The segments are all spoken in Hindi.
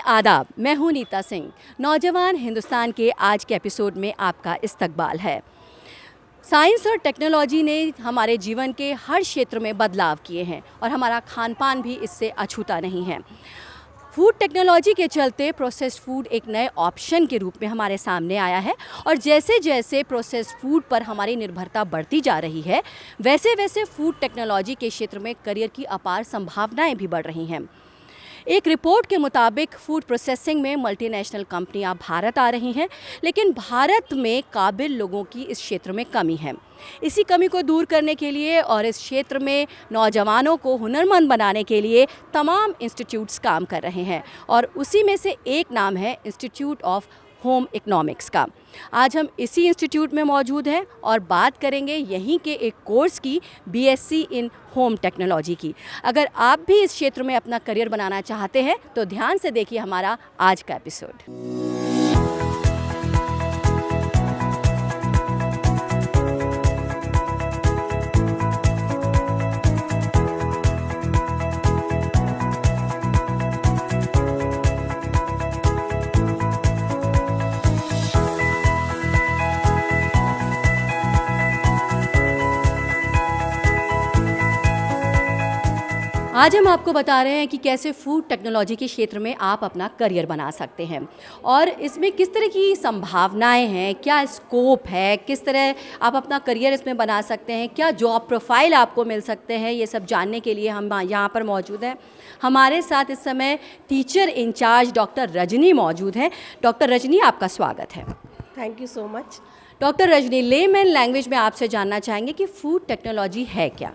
आदाब, मैं हूं नीता सिंह। नौजवान हिंदुस्तान के आज के एपिसोड में आपका इस्तकबाल है। साइंस और टेक्नोलॉजी ने हमारे जीवन के हर क्षेत्र में बदलाव किए हैं और हमारा खान पान भी इससे अछूता नहीं है। फूड टेक्नोलॉजी के चलते प्रोसेस्ड फूड एक नए ऑप्शन के रूप में हमारे सामने आया है और जैसे जैसे प्रोसेस्ड फूड पर हमारी निर्भरता बढ़ती जा रही है, वैसे वैसे फूड टेक्नोलॉजी के क्षेत्र में करियर की अपार संभावनाएं भी बढ़ रही हैं। एक रिपोर्ट के मुताबिक फूड प्रोसेसिंग में मल्टीनेशनल कंपनियां भारत आ रही हैं, लेकिन भारत में काबिल लोगों की इस क्षेत्र में कमी है। इसी कमी को दूर करने के लिए और इस क्षेत्र में नौजवानों को हुनरमंद बनाने के लिए तमाम इंस्टीट्यूट्स काम कर रहे हैं और उसी में से एक नाम है इंस्टीट्यूट ऑफ होम इकोनॉमिक्स का। आज हम इसी इंस्टीट्यूट में मौजूद हैं और बात करेंगे यहीं के एक कोर्स की, बीएससी इन होम टेक्नोलॉजी की। अगर आप भी इस क्षेत्र में अपना करियर बनाना चाहते हैं तो ध्यान से देखिए हमारा आज का एपिसोड। आज हम आपको बता रहे हैं कि कैसे फूड टेक्नोलॉजी के क्षेत्र में आप अपना करियर बना सकते हैं और इसमें किस तरह की संभावनाएं हैं, क्या स्कोप है, किस तरह आप अपना करियर इसमें बना सकते हैं, क्या जॉब प्रोफाइल आपको मिल सकते हैं। ये सब जानने के लिए हम यहाँ पर मौजूद हैं। हमारे साथ इस समय टीचर इंचार्ज डॉक्टर रजनी मौजूद हैं। डॉक्टर रजनी, आपका स्वागत है। Thank you so much. Doctor Rajni, layman language में आपसे जानना चाहेंगे कि फूड टेक्नोलॉजी है क्या।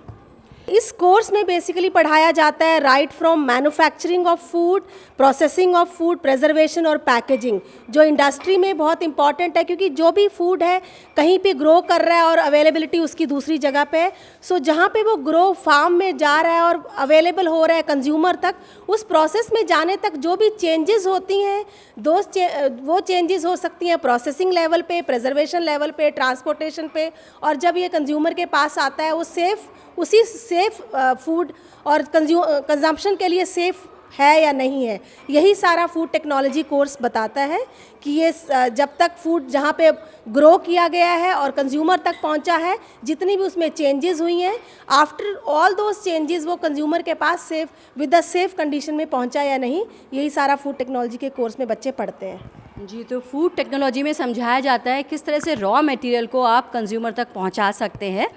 इस कोर्स में बेसिकली पढ़ाया जाता है right from manufacturing of food, processing of food, preservation और पैकेजिंग, जो इंडस्ट्री में बहुत इंपॉर्टेंट है क्योंकि जो भी फूड है कहीं पे ग्रो कर रहा है और अवेलेबिलिटी उसकी दूसरी जगह पे है। सो जहाँ पे वो ग्रो फार्म में जा रहा है और अवेलेबल हो रहा है कंज्यूमर तक, उस प्रोसेस में जाने तक जो भी चेंजेस होती हैं वो चेंजेस हो सकती हैं प्रोसेसिंग लेवल पे, प्रिजर्वेशन लेवल पे, ट्रांसपोर्टेशन पे, और जब ये कंज्यूमर के पास आता है वो उसी सेफ फूड और कंजम्पशन के लिए सेफ है या नहीं है। यही सारा फूड टेक्नोलॉजी कोर्स बताता है कि ये जब तक फूड जहाँ पे ग्रो किया गया है और कंज्यूमर तक पहुँचा है, जितनी भी उसमें चेंजेस हुई हैं, आफ्टर ऑल दोज चेंजेस वो कंज्यूमर के पास safe with the safe condition में पहुँचा या नहीं, यही सारा फूड टेक्नोलॉजी के कोर्स में बच्चे पढ़ते हैं। जी, तो फूड टेक्नोलॉजी में समझाया जाता है किस तरह से रॉ मटेरियल को आप कंज्यूमर तक पहुँचा सकते हैं।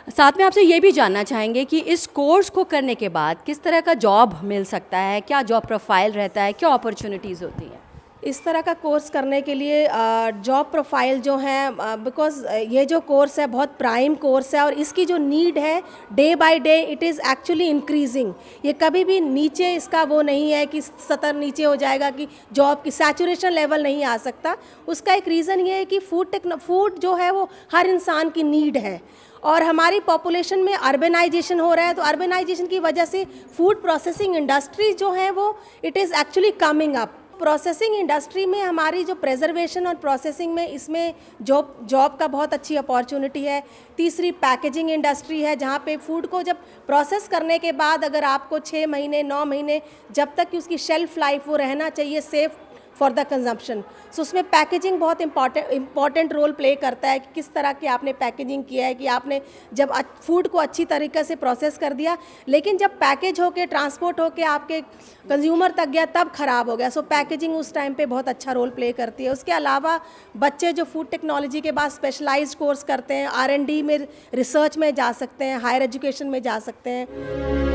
साथ में आपसे ये भी जानना चाहेंगे कि इस कोर्स को करने के बाद किस तरह का जॉब मिल सकता है, क्या जॉब प्रोफाइल रहता है, क्या अपॉर्चुनिटीज़ होती हैं। इस तरह का कोर्स करने के लिए जॉब प्रोफाइल जो है, बिकॉज़ ये जो कोर्स है बहुत प्राइम कोर्स है और इसकी जो नीड है day by day it is actually increasing. ये कभी भी नीचे इसका वो नहीं है कि सतर नीचे हो जाएगा, कि जॉब की सैचुरेशन लेवल नहीं आ सकता। उसका एक रीज़न ये है कि फूड जो है वो हर इंसान की नीड है और हमारी पॉपुलेशन में अर्बनाइजेशन हो रहा है, तो अर्बनाइजेशन की वजह से फूड प्रोसेसिंग इंडस्ट्री जो है वो it is actually coming up. Processing industry में हमारी जो प्रिजर्वेशन और प्रोसेसिंग में इसमें जॉब का बहुत अच्छी अपॉर्चुनिटी है। तीसरी पैकेजिंग इंडस्ट्री है, जहाँ पे फूड को जब प्रोसेस करने के बाद अगर आपको 6 महीने 9 महीने जब तक कि उसकी शेल्फ लाइफ वो रहना चाहिए सेफ़ फॉर द कंजम्पशन, सो उसमें पैकेजिंग बहुत इम्पॉर्टेंट रोल प्ले करता है कि किस तरह की आपने पैकेजिंग किया है, कि आपने जब फूड को अच्छी तरीके से प्रोसेस कर दिया, लेकिन जब पैकेज होके ट्रांसपोर्ट होके आपके कंज्यूमर तक गया तब ख़राब हो गया। सो पैकेजिंग उस टाइम पे बहुत अच्छा रोल प्ले करती है। उसके अलावा बच्चे जो फूड टेक्नोलॉजी के बाद स्पेशलाइज्ड कोर्स करते हैं, R&D में रिसर्च में जा सकते हैं, हायर एजुकेशन में जा सकते हैं।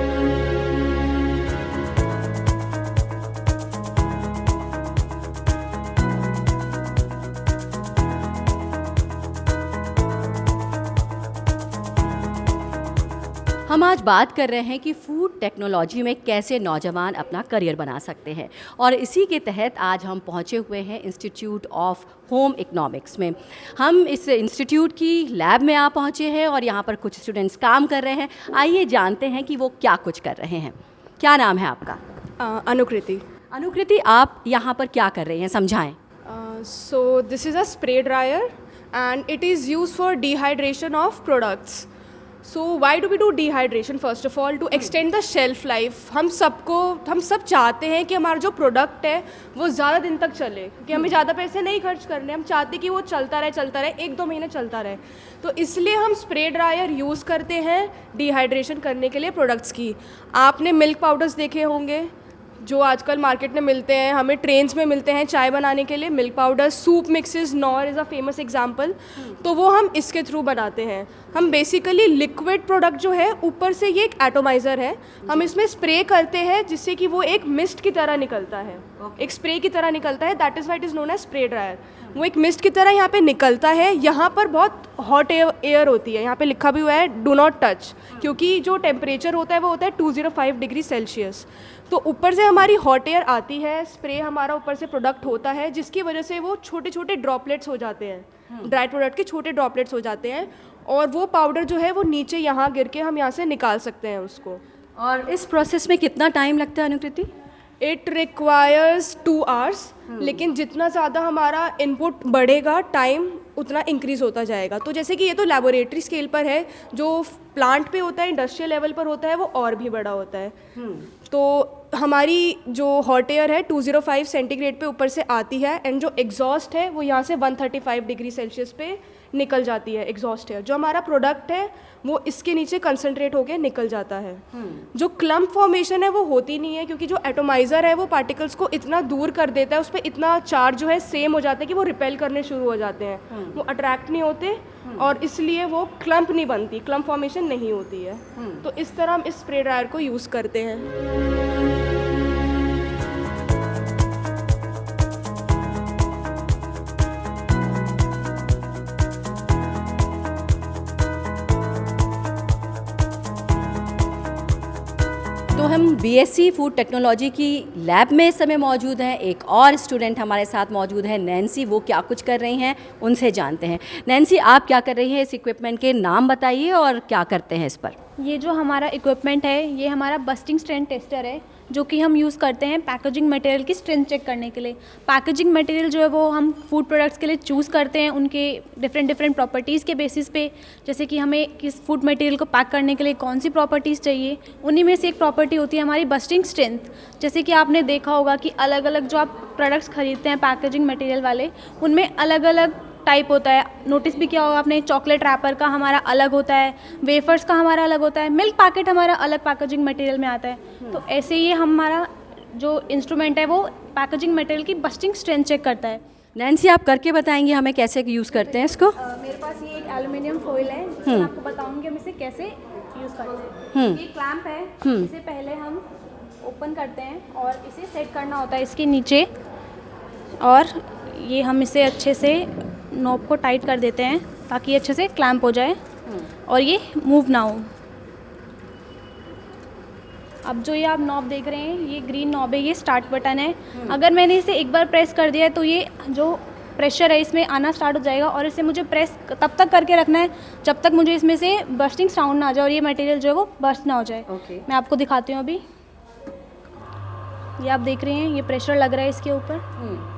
हम आज बात कर रहे हैं कि फूड टेक्नोलॉजी में कैसे नौजवान अपना करियर बना सकते हैं और इसी के तहत आज हम पहुंचे हुए हैं इंस्टीट्यूट ऑफ होम इकोनॉमिक्स में। हम इस इंस्टीट्यूट की लैब में पहुंचे हैं और यहाँ पर कुछ स्टूडेंट्स काम कर रहे हैं। आइए जानते हैं कि वो क्या कुछ कर रहे हैं। क्या नाम है आपका? अनुकृति। अनुकृति, आप यहाँ पर क्या कर रहे हैं, समझाएं। So this is a spray dryer and it is used for dehydration of products. So why do we do dehydration? First of all, to extend the shelf life. हम सब चाहते हैं कि हमारा जो प्रोडक्ट है वो ज़्यादा दिन तक चले, क्योंकि हमें ज़्यादा पैसे नहीं खर्च करने, हम चाहते कि वो चलता रहे 1-2 महीने चलता रहे। तो इसलिए हम स्प्रे ड्रायर यूज़ करते हैं डिहाइड्रेशन करने के लिए प्रोडक्ट्स की। आपने मिल्क पाउडर्स देखे होंगे जो आजकल मार्केट में मिलते हैं, हमें ट्रेन्स में मिलते हैं चाय बनाने के लिए, milk powder, soup mixes, nor is a famous example. तो वो हम इसके थ्रू बनाते हैं। हम बेसिकली लिक्विड प्रोडक्ट जो है, ऊपर से ये एक एटोमाइज़र है, हम इसमें स्प्रे करते हैं जिससे कि वो एक मिस्ट की तरह निकलता है, एक स्प्रे की तरह निकलता है। That is why it is known as spray dryer. वो एक मिस्ट की तरह यहाँ पे निकलता है। यहाँ पर बहुत हॉट एयर होती है, यहाँ पे लिखा भी हुआ है डू नॉट टच, क्योंकि जो टेम्परेचर होता है वो होता है 205 डिग्री सेल्सियस। तो ऊपर से हमारी हॉट एयर आती है, स्प्रे हमारा ऊपर से प्रोडक्ट होता है, जिसकी वजह से वो छोटे छोटे ड्रॉपलेट्स हो जाते हैं, ड्राई प्रोडक्ट के छोटे ड्रॉपलेट्स हो जाते हैं, और वो पाउडर जो है वो नीचे यहाँ गिर के हम यहाँ से निकाल सकते हैं उसको। और इस प्रोसेस में कितना टाइम लगता है अनुकृति? इट रिक्वायर्स 2 hours, लेकिन जितना ज़्यादा हमारा इनपुट बढ़ेगा टाइम उतना इंक्रीज़ होता जाएगा। तो जैसे कि ये तो लैबोरेटरी स्केल पर है, जो प्लांट पे होता है, इंडस्ट्रियल लेवल पर होता है, वो और भी बड़ा होता है। तो हमारी जो हॉट एयर है 205 सेंटीग्रेड पे ऊपर से आती है, एंड जो एग्जॉस्ट है वो यहाँ से 135 डिग्री सेल्सियस पे निकल जाती है एग्जॉस्ट एयर। जो हमारा प्रोडक्ट है वो इसके नीचे कंसनट्रेट होके निकल जाता है। जो क्लम्प फॉर्मेशन है वो होती नहीं है, क्योंकि जो एटोमाइज़र है वो पार्टिकल्स को इतना दूर कर देता है, उस पर इतना चार्ज जो है सेम हो जाता है कि वो रिपेल करने शुरू हो जाते हैं, वो अट्रैक्ट नहीं होते, और इसलिए वो क्लम्प नहीं बनती, क्लम्प फॉर्मेशन नहीं होती है। तो इस तरह हम इस स्प्रे ड्रायर को यूज़ करते हैं। तो हम बीएससी फूड टेक्नोलॉजी की लैब में इस समय मौजूद हैं। एक और स्टूडेंट हमारे साथ मौजूद है, नैन्सी। वो क्या कुछ कर रही हैं उनसे जानते हैं। नैन्सी, आप क्या कर रही हैं? इस इक्विपमेंट के नाम बताइए और क्या करते हैं इस पर। ये जो हमारा इक्विपमेंट है ये हमारा बस्टिंग स्ट्रेंथ टेस्टर है, जो कि हम यूज़ करते हैं पैकेजिंग मटेरियल की स्ट्रेंथ चेक करने के लिए। पैकेजिंग मटेरियल जो है वो हम फूड प्रोडक्ट्स के लिए चूज़ करते हैं उनके डिफरेंट प्रॉपर्टीज़ के बेसिस पे, जैसे कि हमें किस फूड मटेरियल को पैक करने के लिए कौन सी प्रॉपर्टीज़ चाहिए। उन्हीं में से एक प्रॉपर्टी होती है हमारी बस्टिंग स्ट्रेंथ। जैसे कि आपने देखा होगा कि अलग अलग जो आप प्रोडक्ट्स खरीदते हैं पैकेजिंग मटेरियल वाले, उनमें अलग अलग टाइप होता है। नोटिस भी किया होगा आपने, चॉकलेट रैपर का हमारा अलग होता है, वेफर्स का हमारा अलग होता है, मिल्क पैकेट हमारा अलग पैकेजिंग मटेरियल में आता है। तो ऐसे ही हमारा जो इंस्ट्रूमेंट है वो पैकेजिंग मटेरियल की बस्टिंग स्ट्रेंथ चेक करता है। नैन्सी, आप करके बताएंगे हमें कैसे यूज़ करते हैं इसको? मेरे पास ये एक एल्युमिनियम फॉइल है, जिसमें मैं आपको बताऊंगी हम इसे कैसे यूज़ करते हैं। ये क्लैंप है, इसे पहले हम ओपन करते हैं और इसे सेट करना होता है इसके नीचे, और ये हम इसे अच्छे से नॉब को टाइट कर देते हैं ताकि अच्छे से क्लैंप हो जाए और ये मूव ना हो। अब जो ये आप नॉब देख रहे हैं, ये ग्रीन नॉब है, ये स्टार्ट बटन है। अगर मैंने इसे एक बार प्रेस कर दिया है तो ये जो प्रेशर है इसमें आना स्टार्ट हो जाएगा, और इसे मुझे प्रेस तब तक करके रखना है जब तक मुझे इसमें से बर्स्टिंग साउंड ना आ जाए और ये मटेरियल जो है वो बर्स्ट ना हो जाए। मैं आपको दिखाती हूँ। अभी ये आप देख रहे हैं, ये प्रेशर लग रहा है इसके ऊपर।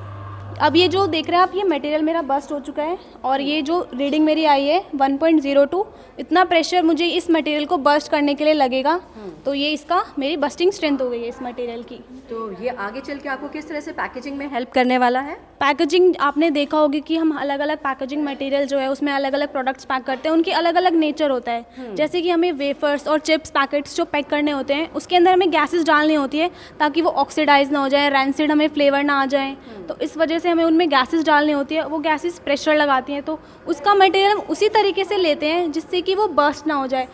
अब ये जो देख रहे हैं आप, ये मटेरियल मेरा बस्ट हो चुका है, और ये जो रीडिंग मेरी आई है 1.02, इतना प्रेशर मुझे इस मटेरियल को बस्ट करने के लिए लगेगा। तो ये इसका मेरी बस्टिंग स्ट्रेंथ हो गई है इस मटेरियल की। तो ये आगे चल के आपको किस तरह से पैकेजिंग में हेल्प करने वाला है? पैकेजिंग आपने देखा होगी कि हम अलग अलग पैकेजिंग मटेरियल जो है उसमें अलग अलग प्रोडक्ट्स पैक करते हैं, उनकी अलग अलग नेचर होता है। जैसे कि हमें वेफर्स और चिप्स पैकेट्स जो पैक करने होते हैं, उसके अंदर हमें गैसेस डालनी होती है ताकि वो ऑक्सीडाइज ना हो जाए, रैंसिड हमें फ्लेवर ना आ जाए। तो इस वजह से हमें उनमें गैसेस डालनी होती है, वो गैसेस प्रेशर लगाती हैं, तो उसका मटेरियल हम उसी तरीके से लेते हैं जिससे कि वो बर्स्ट ना हो जाए।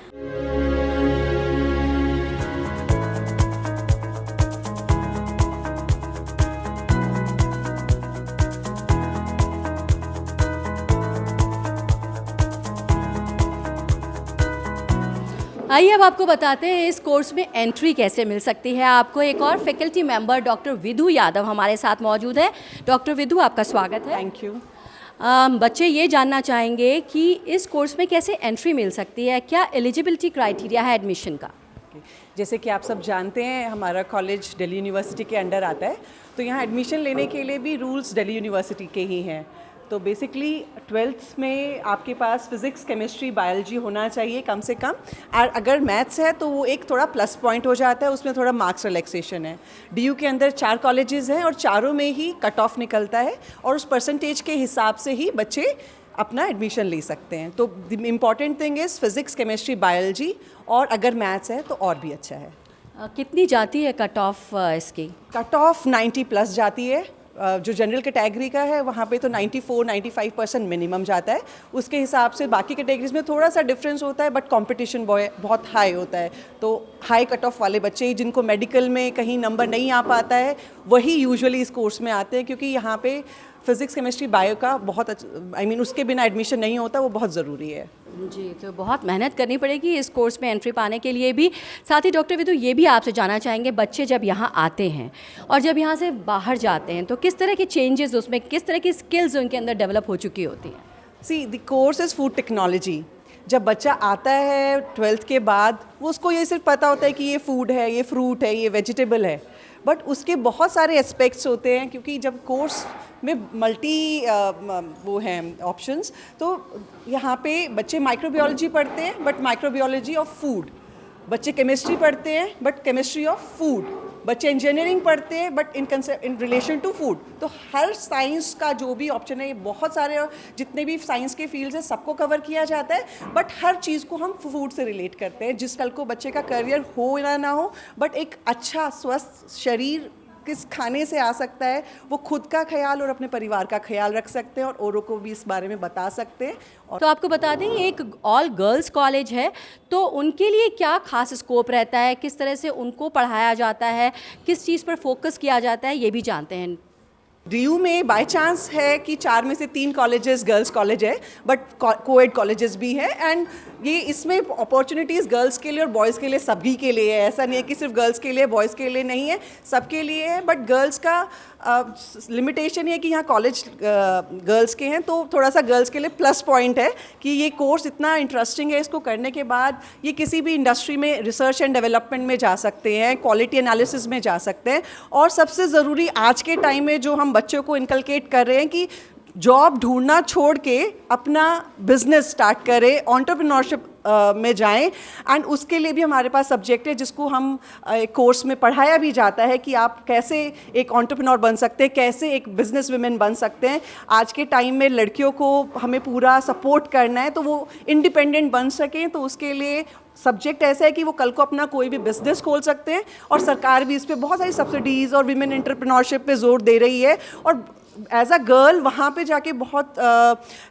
आइए अब आपको बताते हैं इस कोर्स में एंट्री कैसे मिल सकती है आपको। एक और faculty member doctor Vidhu Yadav हमारे साथ मौजूद है। डॉक्टर विधु, आपका स्वागत है। Thank you. बच्चे ये जानना चाहेंगे कि इस कोर्स में कैसे एंट्री मिल सकती है, क्या एलिजिबिलिटी क्राइटेरिया है एडमिशन का? जैसे कि आप सब जानते हैं, हमारा कॉलेज दिल्ली यूनिवर्सिटी के अंडर आता है, तो यहाँ एडमिशन लेने के लिए भी रूल्स दिल्ली यूनिवर्सिटी के ही हैं। तो बेसिकली 12th में आपके पास फिज़िक्स, केमिस्ट्री, बायोलॉजी होना चाहिए कम से कम, और अगर मैथ्स है तो वो एक थोड़ा प्लस पॉइंट हो जाता है, उसमें थोड़ा मार्क्स रिलैक्सेशन है। DU के अंदर 4 कॉलेजेस हैं और चारों में ही कट ऑफ निकलता है और उस परसेंटेज के हिसाब से ही बच्चे अपना एडमिशन ले सकते हैं। तो the important thing is physics, chemistry, biology, और अगर मैथ्स है तो और भी अच्छा है। कितनी जाती है कट ऑफ इसकी? कट ऑफ 90 प्लस जाती है। जो जनरल कैटेगरी का है वहाँ पे तो 94-95% मिनिमम जाता है। उसके हिसाब से बाकी कैटेगरीज में थोड़ा सा डिफरेंस होता है, बट कंपटीशन बहुत हाई होता है। तो हाई कट ऑफ वाले बच्चे जिनको मेडिकल में कहीं नंबर नहीं आ पाता है वही यूजुअली इस कोर्स में आते हैं, क्योंकि यहाँ पे फिज़िक्स, केमिस्ट्री, बायो का बहुत उसके बिना एडमिशन नहीं होता, वो बहुत ज़रूरी है। जी, तो बहुत मेहनत करनी पड़ेगी इस कोर्स में एंट्री पाने के लिए भी। साथ ही डॉक्टर विदु, ये भी आपसे जानना चाहेंगे, बच्चे जब यहाँ आते हैं और जब यहाँ से बाहर जाते हैं तो किस तरह के चेंजेस, उसमें किस तरह की स्किल्स उनके अंदर डेवलप हो चुकी होती हैं? See the course is food technology. जब बच्चा आता है 12th के बाद, वो उसको ये सिर्फ पता होता है कि ये फूड है, ये फ्रूट है, ये वेजिटेबल है, बट उसके बहुत सारे एस्पेक्ट्स होते हैं, क्योंकि जब कोर्स में मल्टी वो हैं ऑप्शंस, तो यहाँ पे बच्चे माइक्रोबायोलॉजी पढ़ते हैं बट माइक्रोबायोलॉजी ऑफ फूड, बच्चे केमिस्ट्री पढ़ते हैं बट केमिस्ट्री ऑफ फूड, बच्चे इंजीनियरिंग पढ़ते हैं but in relation to food. तो हर साइंस का जो भी ऑप्शन है, ये बहुत सारे जितने भी साइंस के फील्ड्स हैं सबको कवर किया जाता है, बट हर चीज़ को हम फूड से रिलेट करते हैं। जिस कल को बच्चे का करियर हो या ना हो, बट एक अच्छा स्वस्थ शरीर किस खाने से आ सकता है, वो खुद का ख्याल और अपने परिवार का ख्याल रख सकते हैं और औरों को भी इस बारे में बता सकते हैं। और तो आपको बता दें, ये एक ऑल गर्ल्स कॉलेज है, तो उनके लिए क्या खास स्कोप रहता है, किस तरह से उनको पढ़ाया जाता है, किस चीज़ पर फोकस किया जाता है, ये भी जानते हैं। DU में बाय चांस है कि 4 में से 3 कॉलेजेस गर्ल्स कॉलेज है, बट कोएड कॉलेजेस भी है, एंड ये इसमें अपॉर्चुनिटीज़ गर्ल्स के लिए और बॉयज़ के लिए सभी के लिए है। ऐसा नहीं है कि सिर्फ गर्ल्स के लिए, बॉयज़ के लिए नहीं है, सबके लिए है। बट गर्ल्स का लिमिटेशन ये है कि यहाँ कॉलेज गर्ल्स के हैं, तो थोड़ा सा गर्ल्स के लिए प्लस पॉइंट है कि ये कोर्स इतना इंटरेस्टिंग है, इसको करने के बाद ये किसी भी इंडस्ट्री में रिसर्च एंड डेवलपमेंट में जा सकते हैं, क्वालिटी एनालिसिस में जा सकते हैं, और सबसे ज़रूरी आज के टाइम में जो हम बच्चों को इनकलकेट कर रहे हैं कि जॉब ढूंढना छोड़ के अपना बिजनेस स्टार्ट करें, एंटरप्रेन्योरशिप में जाएं, एंड उसके लिए भी हमारे पास सब्जेक्ट है जिसको हम कोर्स में पढ़ाया भी जाता है कि आप कैसे एक एंटरप्रेन्योर बन सकते हैं, कैसे एक बिजनेस वुमेन बन सकते हैं। आज के टाइम में लड़कियों को हमें पूरा सपोर्ट करना है, तो वो इंडिपेंडेंट बन सकें, तो उसके लिए सब्जेक्ट ऐसा है कि वो कल को अपना कोई भी बिजनेस खोल सकते हैं, और सरकार भी इस पर बहुत सारी सब्सिडीज़ और विमेन एंटरप्रेन्योरशिप पे जोर दे रही है। और एज अ गर्ल वहाँ पे जाके बहुत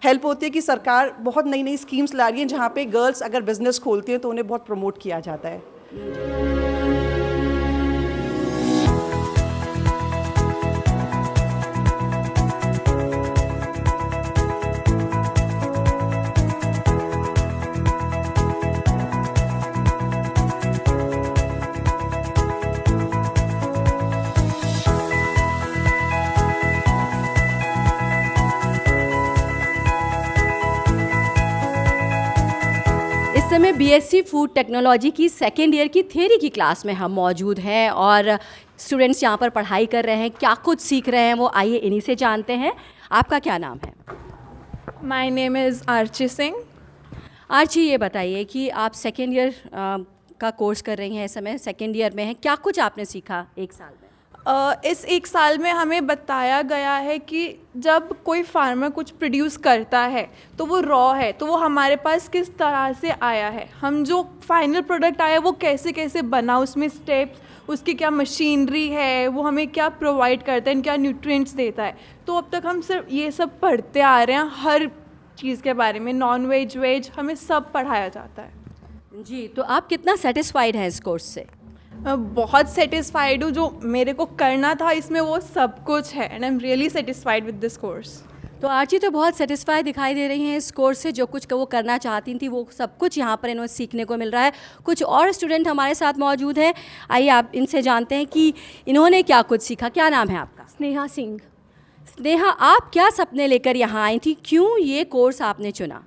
हेल्प होती है कि सरकार बहुत नई नई स्कीम्स ला रही हैं, जहाँ पे गर्ल्स अगर बिजनेस खोलती हैं तो उन्हें बहुत प्रमोट किया जाता है। इस समय BSc फूड टेक्नोलॉजी की सेकेंड ईयर की थ्योरी की क्लास में हम मौजूद हैं और स्टूडेंट्स यहाँ पर पढ़ाई कर रहे हैं, क्या कुछ सीख रहे हैं वो आइए इन्हीं से जानते हैं। आपका क्या नाम है? My name is Archi Singh. Archi, ये बताइए कि आप सेकेंड ईयर का कोर्स कर रही हैं, इस समय सेकेंड ईयर में हैं, क्या कुछ आपने सीखा एक साल में? इस एक साल में हमें बताया गया है कि जब कोई फार्मर कुछ प्रोड्यूस करता है तो वो रॉ है, तो वो हमारे पास किस तरह से आया है, हम जो फाइनल प्रोडक्ट आया वो कैसे कैसे बना, उसमें स्टेप्स, उसकी क्या मशीनरी है, वो हमें क्या प्रोवाइड करता है, क्या न्यूट्रिएंट्स देता है। तो अब तक हम सिर्फ ये सब पढ़ते आ रहे हैं, हर चीज़ के बारे में, नॉन वेज वेज हमें सब पढ़ाया जाता है। जी, तो आप कितना सेटिस्फाइड हैं इस कोर्स से? बहुत सेटिस्फाइड हूँ, जो मेरे को करना था इसमें वो सब कुछ है, and I am really satisfied with this course. तो आर्ची तो बहुत सेटिस्फाई दिखाई दे रही हैं इस कोर्स से, जो कुछ वो करना चाहती थी वो सब कुछ यहाँ पर इन्हें सीखने को मिल रहा है। कुछ और स्टूडेंट हमारे साथ मौजूद हैं, आइए आप इनसे जानते हैं कि इन्होंने क्या कुछ सीखा। क्या नाम है आपका? स्नेहा सिंह। स्नेहा, आप क्या सपने लेकर यहाँ आई थी, क्यों ये कोर्स आपने चुना?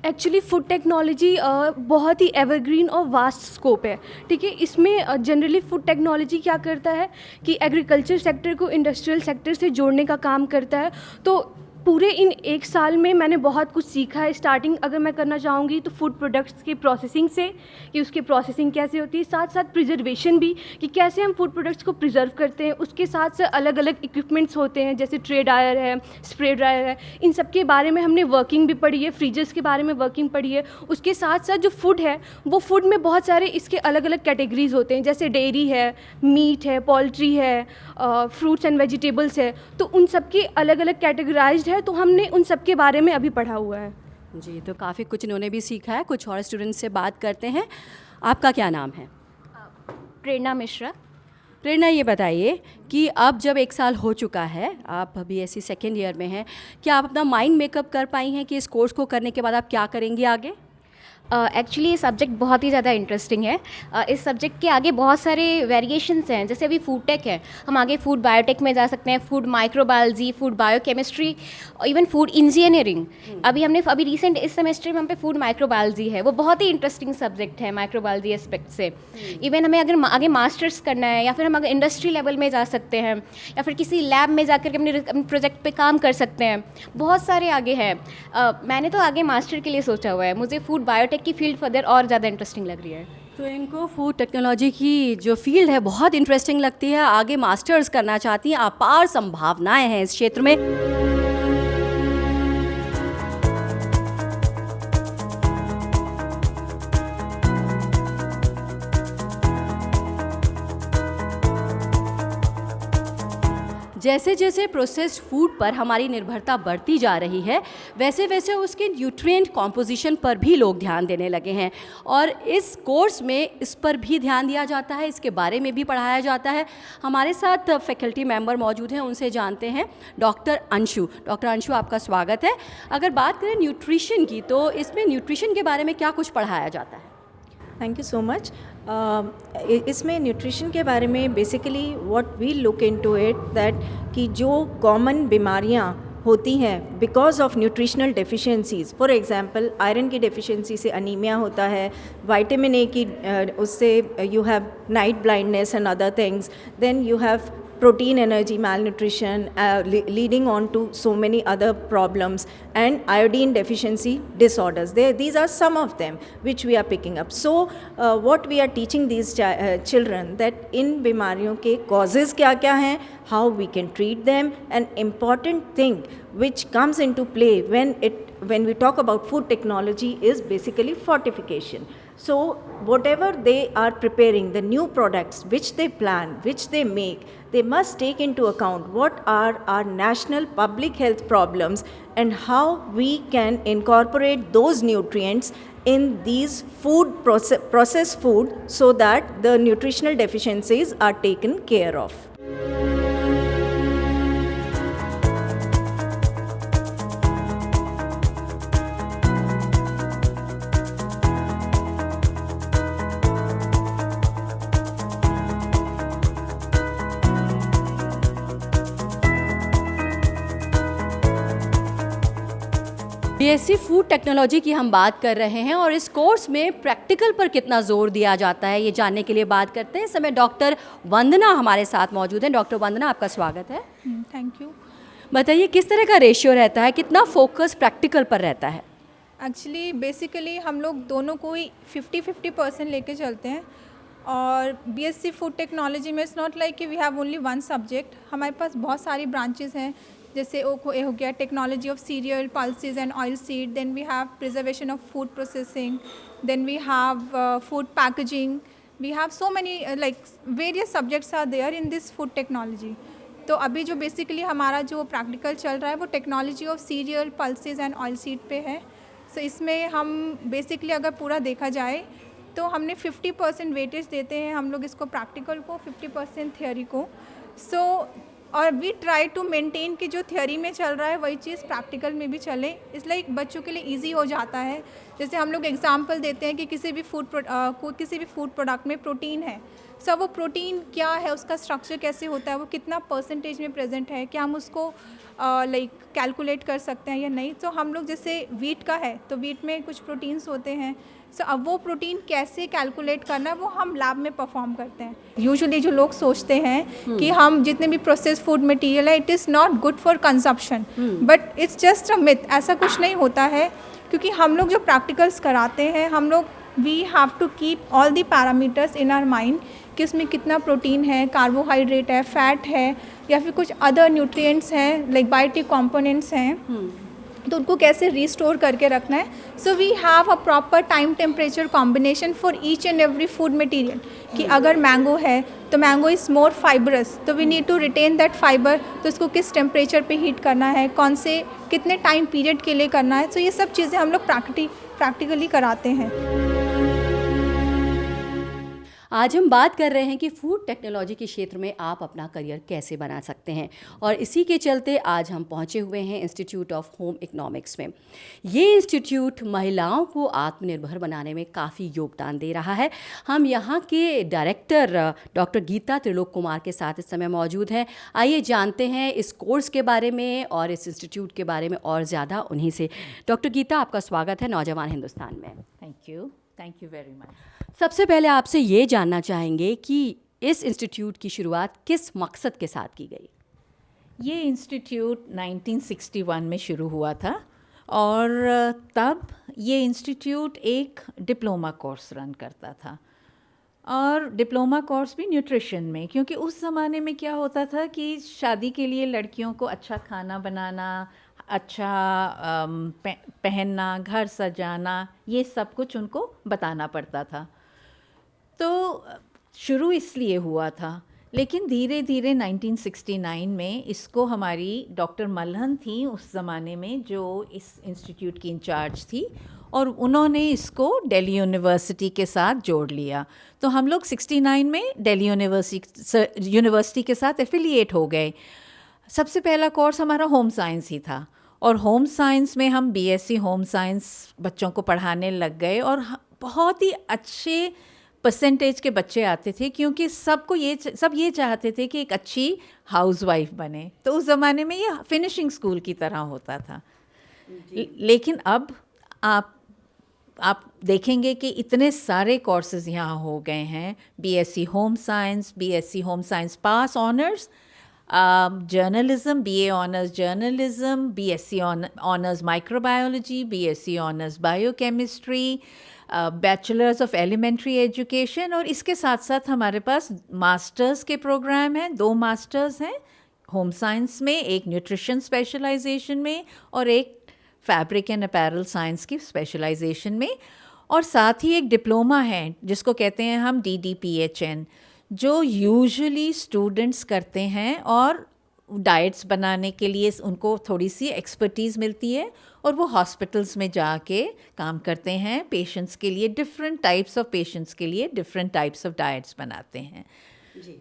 एक्चुअली फूड टेक्नोलॉजी बहुत ही एवरग्रीन और वास्ट स्कोप है, ठीक है। इसमें जनरली फूड टेक्नोलॉजी क्या करता है कि एग्रीकल्चर सेक्टर को इंडस्ट्रियल सेक्टर से जोड़ने का काम करता है। तो पूरे इन एक साल में मैंने बहुत कुछ सीखा है। स्टार्टिंग अगर मैं करना चाहूँगी तो फूड प्रोडक्ट्स की प्रोसेसिंग से, कि उसकी प्रोसेसिंग कैसे होती है, साथ साथ प्रिजर्वेशन भी, कि कैसे हम फूड प्रोडक्ट्स को प्रिजर्व करते हैं। उसके साथ साथ अलग अलग इक्विपमेंट्स होते हैं, जैसे ट्रे ड्रायर है, स्प्रे ड्रायर है, इन सब के बारे में हमने वर्किंग भी पढ़ी है, फ्रीजर्स के बारे में वर्किंग पढ़ी है। उसके साथ साथ जो फूड है, वो फूड में बहुत सारे इसके अलग अलग कैटेगरीज होते हैं, जैसे डेयरी है, मीट है, पोल्ट्री है, फ्रूट्स एंड वेजिटेबल्स है, तो उन सब की अलग अलग कैटेगराइज्ड है, तो हमने उन सब के बारे में अभी पढ़ा हुआ है। जी, तो काफ़ी कुछ इन्होंने भी सीखा है। कुछ और स्टूडेंट्स से बात करते हैं। आपका क्या नाम है? प्रेरणा मिश्रा। प्रेरणा, ये बताइए कि अब जब एक साल हो चुका है, आप BSc सेकेंड ईयर में हैं, क्या आप अपना माइंड मेकअप कर पाई हैं कि इस कोर्स को करने के बाद आप क्या करेंगी आगे? एक्चुअली ये सब्जेक्ट बहुत ही ज़्यादा इंटरेस्टिंग है। इस सब्जेक्ट के आगे बहुत सारे वेरिएशंस हैं, जैसे अभी फूड टेक है, हम आगे फूड बायोटेक में जा सकते हैं, food microbiology, food biochemistry, even food engineering. अभी रिसेंट इस सेमेस्टर में हम पे फूड माइक्रोबायोलॉजी है, वो बहुत ही इंटरेस्टिंग सब्जेक्ट है माइक्रोबायोलॉजी एस्पेक्ट से। इवन हमें अगर आगे मास्टर्स करना है, या फिर हम अगर इंडस्ट्री लेवल में जा सकते हैं, या फिर किसी लैब में जाकर के अपने प्रोजेक्ट पे काम कर सकते हैं, बहुत सारे आगे हैं। मैंने तो आगे मास्टर के लिए सोचा हुआ है, मुझे फूड बायोटेक की फील्ड फर्दर और ज़्यादा इंटरेस्टिंग लग रही है। तो इनको फूड टेक्नोलॉजी की जो फील्ड है बहुत इंटरेस्टिंग लगती है, आगे मास्टर्स करना चाहती हैं, अपार संभावनाएं हैं इस क्षेत्र में। जैसे जैसे प्रोसेस्ड फूड पर हमारी निर्भरता बढ़ती जा रही है, वैसे वैसे उसके न्यूट्रिएंट कॉम्पोजिशन पर भी लोग ध्यान देने लगे हैं, और इस कोर्स में इस पर भी ध्यान दिया जाता है, इसके बारे में भी पढ़ाया जाता है। हमारे साथ फैकल्टी मेंबर मौजूद हैं, उनसे जानते हैं। डॉक्टर अंशु, आपका स्वागत है। अगर बात करें न्यूट्रिशन की, तो इसमें न्यूट्रिशन के बारे में क्या कुछ पढ़ाया जाता है? Thank you so much. इसमें न्यूट्रिशन के बारे में basically what we look into it that कि जो कॉमन बीमारियां होती हैं because of nutritional deficiencies, for example iron की डेफिशिएंसी से अनीमिया होता है, विटामिन ए की उससे you have night blindness and other things, then you have protein energy malnutrition leading on to so many other problems, and iodine deficiency disorders. These are some of them which we are picking up. So what we are teaching these children that in बीमारियों के causes क्या क्या हैं, how we can treat them, an important thing which comes into play when we talk about food technology is basically fortification. So whatever they are preparing, the new products which they plan, which they make, they must take into account what are our national public health problems and how we can incorporate those nutrients in these processed food so that the nutritional deficiencies are taken care of. BSc food technology की हम बात कर रहे हैं, और इस कोर्स में प्रैक्टिकल पर कितना जोर दिया जाता है, ये जानने के लिए बात करते हैं। इस समय डॉक्टर वंदना हमारे साथ मौजूद हैं। डॉक्टर वंदना, आपका स्वागत है। Thank you. बताइए किस तरह का रेशियो रहता है, कितना फोकस प्रैक्टिकल पर रहता है? एक्चुअली बेसिकली हम लोग दोनों को ही 50-50% लेके चलते हैं, और BSc फूड टेक्नोलॉजी में इट्स नॉट लाइक कि we have only one subject, हमारे पास बहुत सारी ब्रांचेस हैं, जैसे हो गया technology of cereal, pulses and oil seed, then we have preservation of food processing, then we have food packaging, we have so many like various subjects are there in this food technology. तो अभी जो बेसिकली हमारा जो प्रैक्टिकल चल रहा है वो technology of cereal, pulses and oil seed पे है। सो इसमें हम बेसिकली अगर पूरा देखा जाए तो हमने 50% वेटेज देते हैं हम लोग इसको प्रैक्टिकल को, 50% थियोरी को। और वी ट्राई टू मेंटेन कि जो थियोरी में चल रहा है वही चीज़ प्रैक्टिकल में भी चले, इसलिए बच्चों के लिए इजी हो जाता है। जैसे हम लोग एग्जांपल देते हैं कि किसी भी फूड प्रोडक्ट में प्रोटीन है, सो वो प्रोटीन क्या है, उसका स्ट्रक्चर कैसे होता है, वो कितना परसेंटेज में प्रेजेंट है, क्या हम उसको कैलकुलेट कर सकते हैं या नहीं। तो हम लोग जैसे वीट का है तो वीट में कुछ प्रोटीन्स होते हैं, सो अब वो प्रोटीन कैसे कैलकुलेट करना है वो हम लैब में परफॉर्म करते हैं। यूजुअली जो लोग सोचते हैं कि हम जितने भी प्रोसेस फूड मटेरियल है it is not good for consumption, but it's just a myth. ऐसा कुछ नहीं होता है, क्योंकि हम लोग जो प्रैक्टिकल्स कराते हैं हम लोग we have to keep all the parameters in our mind कि उसमें कितना प्रोटीन है, कार्बोहाइड्रेट है, फैट है, या फिर कुछ अदर न्यूट्रिएंट्स हैं लाइक बायोटिक कंपोनेंट्स हैं, तो उनको कैसे रिस्टोर करके रखना है। So we have a proper time temperature combination for each and every food material कि अगर मैंगो है तो मैंगो इज़ मोर फाइबरस, तो we need to retain that fibre, तो उसको किस टेम्परेचर पे हीट करना है, कौन से कितने टाइम पीरियड के लिए करना है। तो ये सब चीज़ें हम लोग प्रैक्टिकली कराते हैं। आज हम बात कर रहे हैं कि फूड टेक्नोलॉजी के क्षेत्र में आप अपना करियर कैसे बना सकते हैं, और इसी के चलते आज हम पहुंचे हुए हैं इंस्टीट्यूट ऑफ होम इकोनॉमिक्स में। ये इंस्टीट्यूट महिलाओं को आत्मनिर्भर बनाने में काफ़ी योगदान दे रहा है। हम यहाँ के डायरेक्टर डॉक्टर गीता त्रिलोक कुमार के साथ इस समय मौजूद हैं। आइए जानते हैं इस कोर्स के बारे में और इस इंस्टीट्यूट के बारे में और ज़्यादा उन्हीं से। डॉक्टर गीता, आपका स्वागत है नौजवान हिंदुस्तान में। Thank you very much. सबसे पहले आपसे ये जानना चाहेंगे कि इस इंस्टीट्यूट की शुरुआत किस मकसद के साथ की गई? ये इंस्टीट्यूट 1961 में शुरू हुआ था, और तब ये इंस्टीट्यूट एक डिप्लोमा कोर्स रन करता था, और डिप्लोमा कोर्स भी न्यूट्रिशन में, क्योंकि उस ज़माने में क्या होता था कि शादी के लिए लड़कियों को अच्छा खाना बनाना, अच्छा पहनना, घर सजाना, ये सब कुछ उनको बताना पड़ता था। तो शुरू इसलिए हुआ था, लेकिन धीरे धीरे 1969 में इसको हमारी डॉक्टर मल्हन थी उस ज़माने में जो इस इंस्टीट्यूट की इंचार्ज थी, और उन्होंने इसको दिल्ली यूनिवर्सिटी के साथ जोड़ लिया। तो हम लोग 69 में दिल्ली यूनिवर्सिटी के साथ एफिलिएट हो गए। सबसे पहला कोर्स हमारा होम साइंस ही था, और होम साइंस में हम बीएससी होम साइंस बच्चों को पढ़ाने लग गए, और बहुत ही अच्छे परसेंटेज के बच्चे आते थे, क्योंकि सब ये चाहते थे कि एक अच्छी हाउसवाइफ बने। तो उस ज़माने में ये फिनिशिंग स्कूल की तरह होता था। लेकिन अब आप देखेंगे कि इतने सारे कोर्सेज़ यहाँ हो गए हैं। BSc home science pass honours, journalism, BA honours journalism, BSc honours microbiology, BSc honours biochemistry, bachelors of elementary education, और इसके साथ साथ हमारे पास मास्टर्स के प्रोग्राम हैं। 2 मास्टर्स हैं होम साइंस में, एक न्यूट्रिशन स्पेशलाइजेशन में और एक फैब्रिक एंड अपैरल साइंस की स्पेशलाइजेशन में, और साथ ही एक डिप्लोमा है जिसको कहते हैं हम DDPHN, जो यूजुअली स्टूडेंट्स करते हैं, और डाइट्स बनाने के लिए उनको थोड़ी सी एक्सपर्टीज़ मिलती है, और वो हॉस्पिटल्स में जाके काम करते हैं पेशेंट्स के लिए, डिफरेंट टाइप्स ऑफ पेशेंट्स के लिए डिफरेंट टाइप्स ऑफ डाइट्स बनाते हैं जी।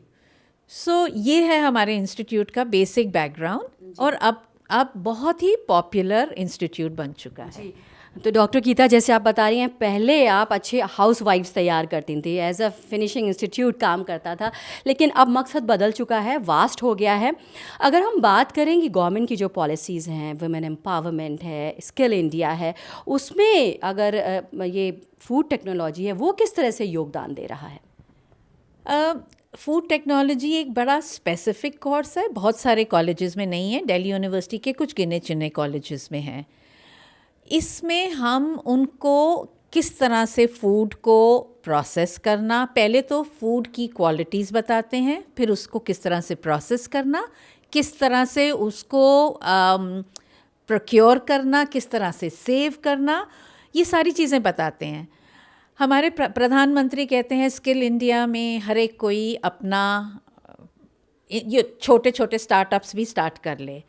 सो ये है हमारे इंस्टीट्यूट का बेसिक बैकग्राउंड, और अब बहुत ही पॉपुलर इंस्टीट्यूट बन चुका है। तो डॉक्टर गीता, जैसे आप बता रही हैं, पहले आप अच्छे हाउसवाइफ्स तैयार करती थी, एज अ फिनिशिंग इंस्टीट्यूट काम करता था, लेकिन अब मकसद बदल चुका है, वास्ट हो गया है। अगर हम बात करें कि गवर्नमेंट की जो पॉलिसीज़ हैं, वुमेन एम्पावरमेंट है, स्किल इंडिया है, उसमें अगर ये फूड टेक्नोलॉजी है वो किस तरह से योगदान दे रहा है? फूड टेक्नोलॉजी एक बड़ा स्पेसिफिक कोर्स है, बहुत सारे कॉलेजेस में नहीं है, दिल्ली यूनिवर्सिटी के कुछ गिने चुने कॉलेजेस में है। इसमें हम उनको किस तरह से फूड को प्रोसेस करना, पहले तो फूड की क्वालिटीज़ बताते हैं, फिर उसको किस तरह से प्रोसेस करना, किस तरह से उसको प्रोक्योर करना, किस तरह से सेव करना, ये सारी चीज़ें बताते हैं। हमारे प्रधानमंत्री कहते हैं स्किल इंडिया में हर एक कोई अपना ये छोटे छोटे स्टार्टअप्स भी स्टार्ट कर ले,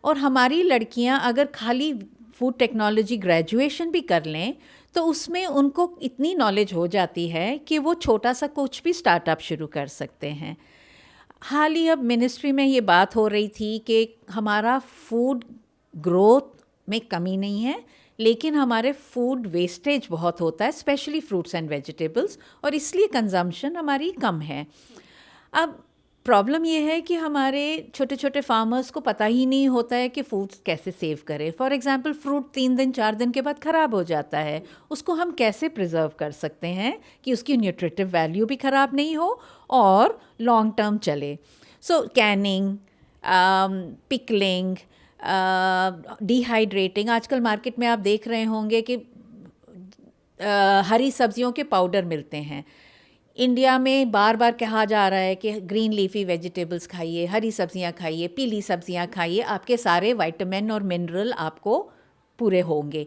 और हमारी लड़कियां अगर खाली फूड टेक्नोलॉजी ग्रेजुएशन भी कर लें तो उसमें उनको इतनी नॉलेज हो जाती है कि वो छोटा सा कुछ भी स्टार्टअप शुरू कर सकते हैं। हाल ही अब मिनिस्ट्री में ये बात हो रही थी कि हमारा फूड ग्रोथ में कमी नहीं है, लेकिन हमारे फूड वेस्टेज बहुत होता है, स्पेशली फ्रूट्स एंड वेजिटेबल्स, और इसलिए कंजम्पशन हमारी कम है। अब प्रॉब्लम ये है कि हमारे छोटे छोटे फार्मर्स को पता ही नहीं होता है कि फूड कैसे सेव करें। फॉर एग्जांपल फ्रूट 3 दिन 4 दिन के बाद ख़राब हो जाता है, उसको हम कैसे प्रिजर्व कर सकते हैं कि उसकी न्यूट्रिटिव वैल्यू भी ख़राब नहीं हो और लॉन्ग टर्म चले। सो कैनिंग, पिकलिंग, डिहाइड्रेटिंग, आजकल मार्केट में आप देख रहे होंगे कि हरी सब्जियों के पाउडर मिलते हैं। इंडिया में बार बार कहा जा रहा है कि ग्रीन लीफी वेजिटेबल्स खाइए, हरी सब्जियां खाइए, पीली सब्जियां खाइए, आपके सारे विटामिन और मिनरल आपको पूरे होंगे।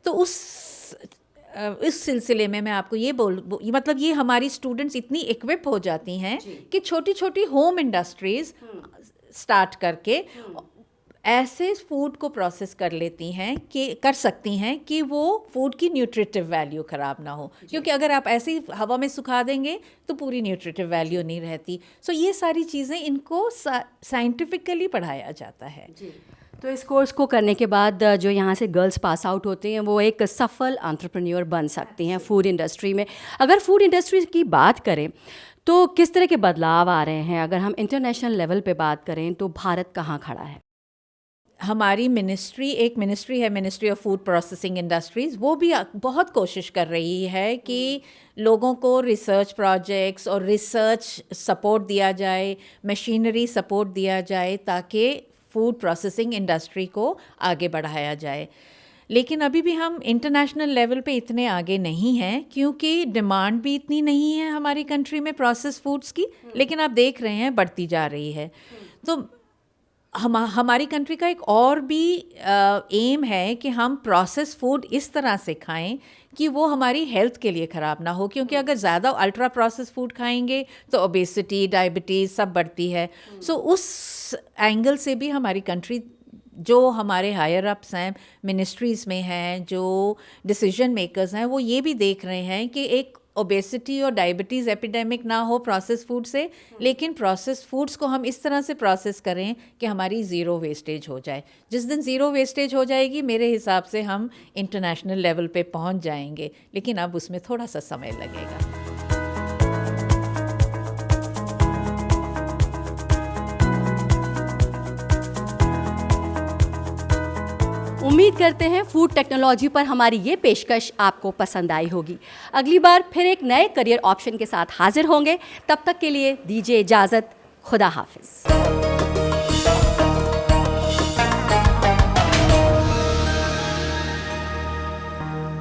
तो इस सिलसिले में मैं आपको मतलब ये हमारी स्टूडेंट्स इतनी इक्विप हो जाती हैं कि छोटी छोटी होम इंडस्ट्रीज़ स्टार्ट करके ऐसे फूड को प्रोसेस कर सकती हैं कि वो फूड की न्यूट्रिटिव वैल्यू ख़राब ना हो, क्योंकि अगर आप ऐसे ही हवा में सुखा देंगे तो पूरी न्यूट्रिटिव वैल्यू नहीं रहती। सो ये सारी चीज़ें इनको साइंटिफिकली पढ़ाया जाता है। तो इस कोर्स को करने के बाद जो यहाँ से गर्ल्स पास आउट होते हैं वो एक सफल एंटरप्रेन्योर बन सकती हैं फूड इंडस्ट्री में। अगर फूड इंडस्ट्री की बात करें तो किस तरह के बदलाव आ रहे हैं? अगर हम इंटरनेशनल लेवल पे बात करें तो भारत कहाँ खड़ा है? हमारी मिनिस्ट्री है, ministry of food processing industries, वो भी बहुत कोशिश कर रही है कि लोगों को रिसर्च प्रोजेक्ट्स और रिसर्च सपोर्ट दिया जाए, मशीनरी सपोर्ट दिया जाए, ताकि फूड प्रोसेसिंग इंडस्ट्री को आगे बढ़ाया जाए। लेकिन अभी भी हम इंटरनेशनल लेवल पे इतने आगे नहीं हैं, क्योंकि डिमांड भी इतनी नहीं है हमारी कंट्री में प्रोसेस फूड्स की, लेकिन आप देख रहे हैं बढ़ती जा रही है। तो हमारी कंट्री का एक और भी एम है कि हम प्रोसेस फूड इस तरह से खाएं कि वो हमारी हेल्थ के लिए ख़राब ना हो, क्योंकि अगर ज़्यादा अल्ट्रा प्रोसेस फूड खाएंगे तो ओबेसिटी, डायबिटीज़ सब बढ़ती है। सो उस एंगल से भी हमारी कंट्री, जो हमारे हायर अप्स हैं, मिनिस्ट्रीज़ में हैं, जो डिसीजन मेकर्स हैं, वो ये भी देख रहे हैं कि एक ओबेसिटी और डायबिटीज़ एपिडेमिक ना हो प्रोसेस फूड से, लेकिन प्रोसेस फूड्स को हम इस तरह से प्रोसेस करें कि हमारी ज़ीरो वेस्टेज हो जाए। जिस दिन ज़ीरो वेस्टेज हो जाएगी, मेरे हिसाब से हम इंटरनेशनल लेवल पे पहुंच जाएंगे, लेकिन अब उसमें थोड़ा सा समय लगेगा। उम्मीद करते हैं फूड टेक्नोलॉजी पर हमारी ये पेशकश आपको पसंद आई होगी। अगली बार फिर एक नए करियर ऑप्शन के साथ हाजिर होंगे। तब तक के लिए दीजिए इजाज़त। खुदा हाफिज़।